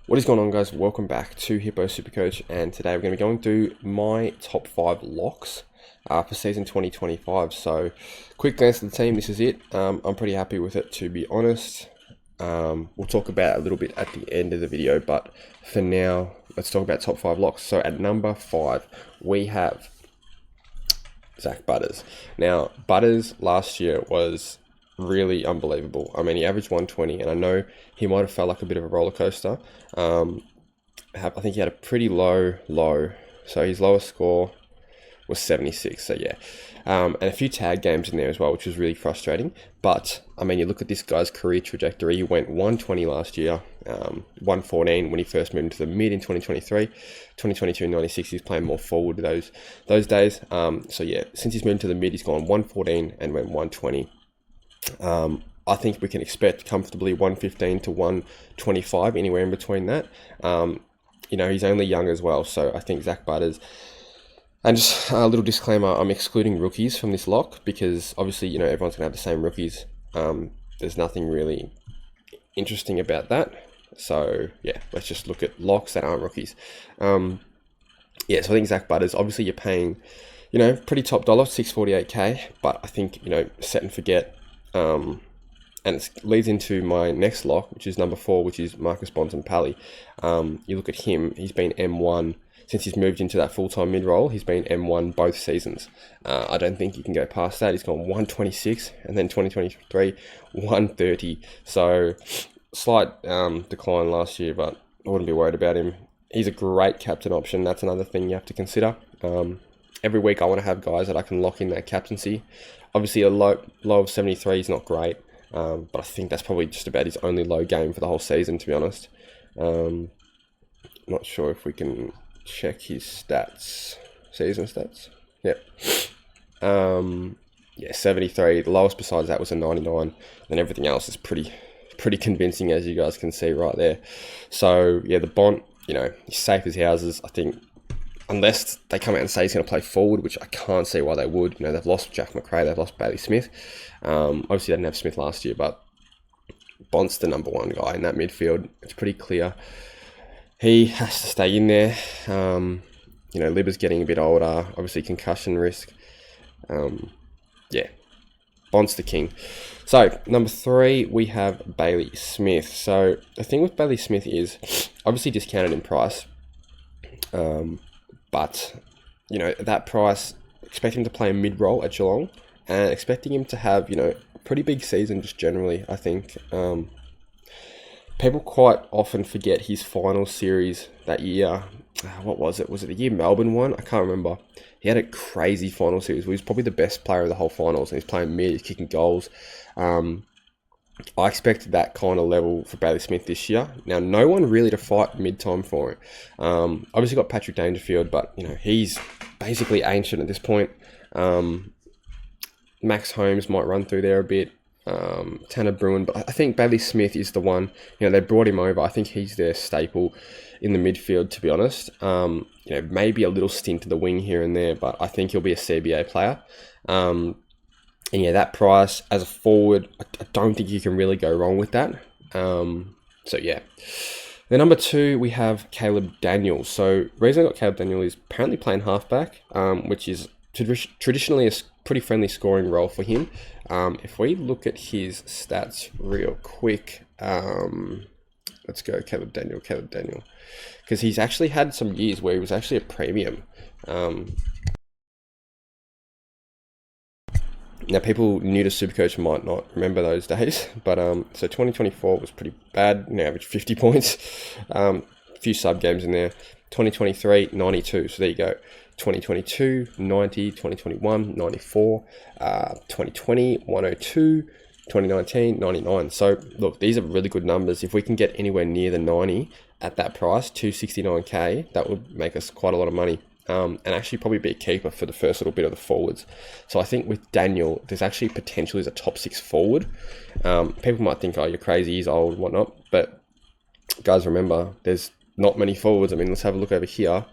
What is going on, guys? Welcome back to Hippo Supercoach, and today we're going to be going through my top 5 locks for season 2025. So, quick glance at the team. This is it. I'm pretty happy with it, to be honest. We'll talk about it a little bit at the end of the video, but for now, let's talk about top 5 locks. So, at number 5, we have Zak Butters. Now, Butters last year was really unbelievable. I mean, he averaged 120, and I know he might have felt like a bit of a roller coaster. I think he had a pretty low. So his lowest score was 76. So yeah, and a few tag games in there as well, which was really frustrating. But I mean, you look at this guy's career trajectory. He went 120 last year, 114 when he first moved into the mid in 2023. 2022, 96. He's playing more forward those days. So yeah, since he's moved to the mid, he's gone 114 and went 120. I think we can expect comfortably 115 to 125, anywhere in between that. He's only young as well, so I think Zak Butters. And just a little disclaimer, I'm excluding rookies from this lock because obviously, everyone's going to have the same rookies. There's nothing really interesting about that. So, yeah, let's just look at locks that aren't rookies. So I think Zak Butters, obviously you're paying, pretty top dollar, 648k, but I think, set and forget. And it leads into my next lock, which is number 4, which is Marcus Bontempelli. You look at him, he's been M1 since he's moved into that full-time mid-role. He's been M1 both seasons. I don't think you can go past that. He's gone 126, and then 2023, 130. So slight decline last year, but I wouldn't be worried about him. He's a great captain option. That's another thing you have to consider. Every week I want to have guys that I can lock in that captaincy. Obviously, a low of 73 is not great. But I think that's probably just about his only low game for the whole season, to be honest. Not sure if we can check his stats, season stats. Yep. 73. The lowest besides that was a 99. And everything else is pretty convincing, as you guys can see right there. So yeah, the Bont, he's safe as houses. I think unless they come out and say he's going to play forward, which I can't see why they would. They've lost Jack Macrae, they've lost Bailey Smith. Obviously, they didn't have Smith last year, but Bont's the number 1 guy in that midfield. It's pretty clear. He has to stay in there. Libba's getting a bit older. Obviously, concussion risk. Bont's the king. So, number 3, we have Bailey Smith. So, the thing with Bailey Smith is obviously discounted in price. But, that price, expect him to play a mid-roll at Geelong and expecting him to have, a pretty big season just generally, I think. People quite often forget his final series that year. What was it? Was it the year Melbourne won? I can't remember. He had a crazy final series. He was probably the best player of the whole finals, and he's playing mid, he's kicking goals. I expected that kind of level for Bailey Smith this year. Now, no one really to fight mid-time for him. Obviously got Patrick Dangerfield, but, he's basically ancient at this point. Max Holmes might run through there a bit. Tanner Bruin, but I think Bailey Smith is the one. They brought him over. I think he's their staple in the midfield, to be honest. Maybe a little stint to the wing here and there, but I think he'll be a CBA player. And yeah, that price as a forward, I don't think you can really go wrong with that. So yeah. The number 2, we have Caleb Daniels. So the reason I got Caleb Daniels is apparently playing halfback, which is traditionally a pretty friendly scoring role for him. If we look at his stats real quick, let's go Caleb Daniel. Because he's actually had some years where he was actually a premium. Now, people new to Supercoach might not remember those days, but so 2024 was pretty bad. Averaged 50 points, a few sub games in there. 2023, 92. So there you go. 2022, 90. 2021, 94. 2020, 102. 2019, 99. So look, these are really good numbers. If we can get anywhere near the 90 at that price, 269k, that would make us quite a lot of money. And actually probably be a keeper for the first little bit of the forwards. So I think with Daniel, there's actually potential as a top 6 forward. People might think, oh, you're crazy, he's old, whatnot. But guys, remember, there's not many forwards. I mean, let's have a look over here.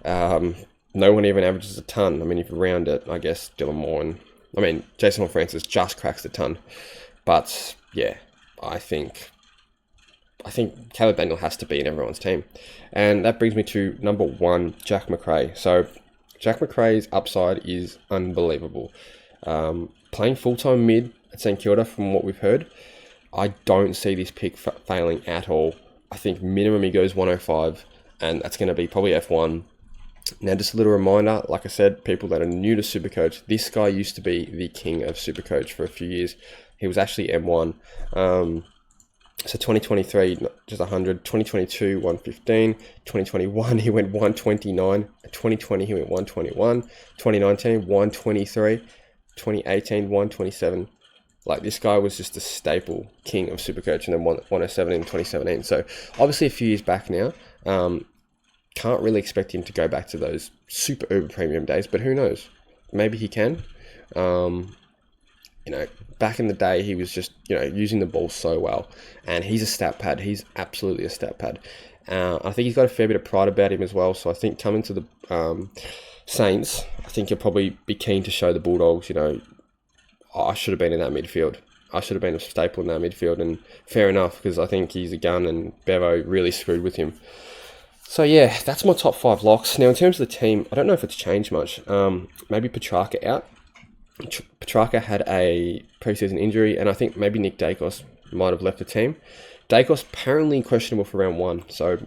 No one even averages a ton. I mean, if you round it, I guess Dylan Moore and, Jason Francis just cracks the ton. But yeah, I think I think Caleb Daniel has to be in everyone's team. And that brings me to number 1, Jack Macrae. So Jack Macrae's upside is unbelievable. Playing full-time mid at St Kilda, from what we've heard, I don't see this pick failing at all. I think minimum he goes 105, and that's going to be probably F1. Now, just a little reminder, like I said, people that are new to Supercoach, this guy used to be the king of Supercoach for a few years. He was actually M1. So 2023, just 100. 2022, 115. 2021, he went 129. 2020, he went 121. 2019, 123. 2018, 127. Like, this guy was just a staple king of Supercoach, and then 107 in 2017. So obviously a few years back now. Can't really expect him to go back to those super uber premium days, but who knows? Maybe he can. Back in the day, he was just, using the ball so well, and he's a stat pad. He's absolutely a stat pad. I think he's got a fair bit of pride about him as well. So I think coming to the Saints, I think he'll probably be keen to show the Bulldogs, I should have been in that midfield. I should have been a staple in that midfield, and fair enough, because I think he's a gun, and Bevo really screwed with him. So yeah, that's my top 5 locks. Now, in terms of the team, I don't know if it's changed much. Maybe Petrarca out. Petrarca had a preseason injury, and I think maybe Nick Dacos might have left the team. Dacos apparently questionable for round 1. So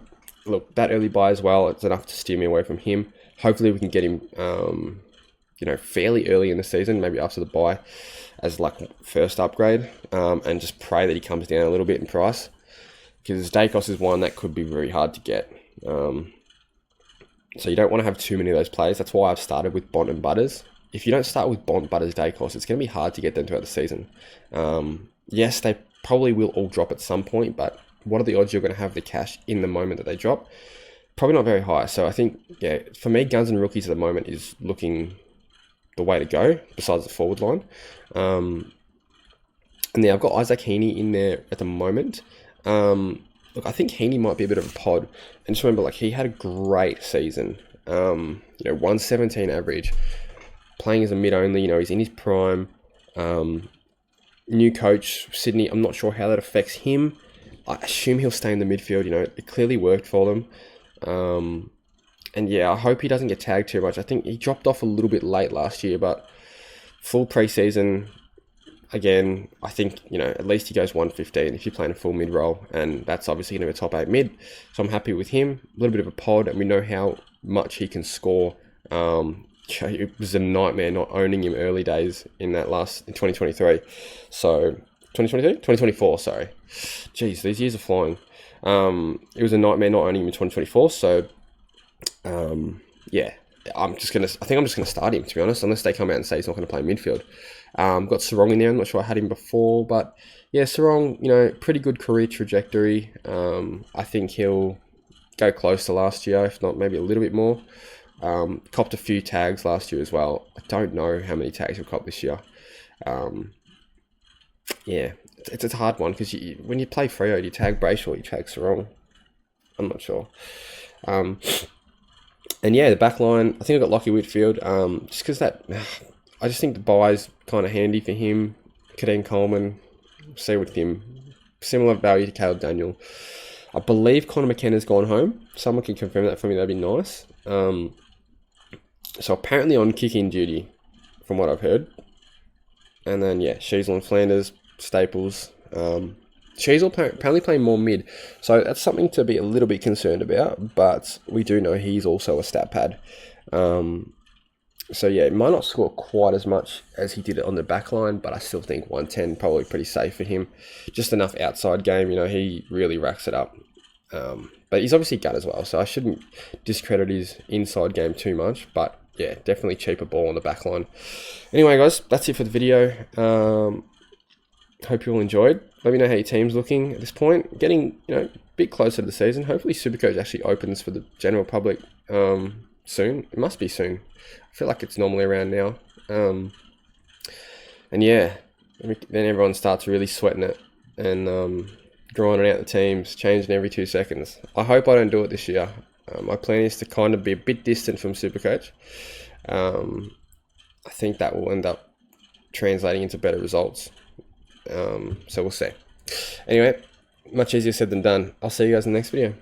look, that early buy as well, it's enough to steer me away from him. Hopefully we can get him, fairly early in the season, maybe after the buy, as like first upgrade, and just pray that he comes down a little bit in price, because Dacos is one that could be very hard to get. So you don't want to have too many of those players. That's why I've started with Bont and Butters. If you don't start with Bont, Butters, Dacos, it's going to be hard to get them throughout the season. Yes, they probably will all drop at some point, but what are the odds you're going to have the cash in the moment that they drop? Probably not very high. So I think, for me, Guns and Rookies at the moment is looking the way to go, besides the forward line. And then I've got Isaac Heaney in there at the moment. Look, I think Heaney might be a bit of a pod. And just remember, he had a great season. 117 average. Playing as a mid-only, he's in his prime. New coach, Sydney, I'm not sure how that affects him. I assume he'll stay in the midfield. It clearly worked for them. And yeah, I hope he doesn't get tagged too much. I think he dropped off a little bit late last year, but full preseason, again, I think, at least he goes 115 if you're playing a full mid role, and that's obviously going to be a top 8 mid. So I'm happy with him. A little bit of a pod, and we know how much he can score. It was a nightmare not owning him early days in 2023. So 2023? 2024, sorry. Jeez, these years are flying. It was a nightmare not owning him in 2024. So, I think I'm just gonna start him, to be honest, unless they come out and say he's not going to play midfield. Got Sarong in there. I'm not sure I had him before, but yeah, Sarong, pretty good career trajectory. I think he'll go close to last year, if not maybe a little bit more. Copped a few tags last year as well. I don't know how many tags he'll cop this year. It's a hard one, because when you play Freo, you tag Brayshaw, you tag Sarong. I'm not sure. And yeah, the back line, I think I got Lockie Whitfield, just because I just think the buy's kind of handy for him. Kadeem Coleman, stay with him. Similar value to Caleb Daniel. I believe Connor McKenna's gone home. Someone can confirm that for me, that'd be nice. So apparently on kick-in duty, from what I've heard. And then, Sheasel and Flanders, Staples. Sheasel apparently playing more mid. So that's something to be a little bit concerned about, but we do know he's also a stat pad. It might not score quite as much as he did it on the back line, but I still think 110 probably pretty safe for him. Just enough outside game, he really racks it up. But he's obviously gun as well, so I shouldn't discredit his inside game too much, but definitely cheaper ball on the back line. Anyway, guys, that's it for the video. Hope you all enjoyed. Let me know how your team's looking at this point. Getting, a bit closer to the season. Hopefully Supercoach actually opens for the general public soon. It must be soon. I feel like it's normally around now. Then everyone starts really sweating it and grinding out the teams, changing every 2 seconds. I hope I don't do it this year. My plan is to kind of be a bit distant from Supercoach. I think that will end up translating into better results. So we'll see. Anyway, much easier said than done. I'll see you guys in the next video.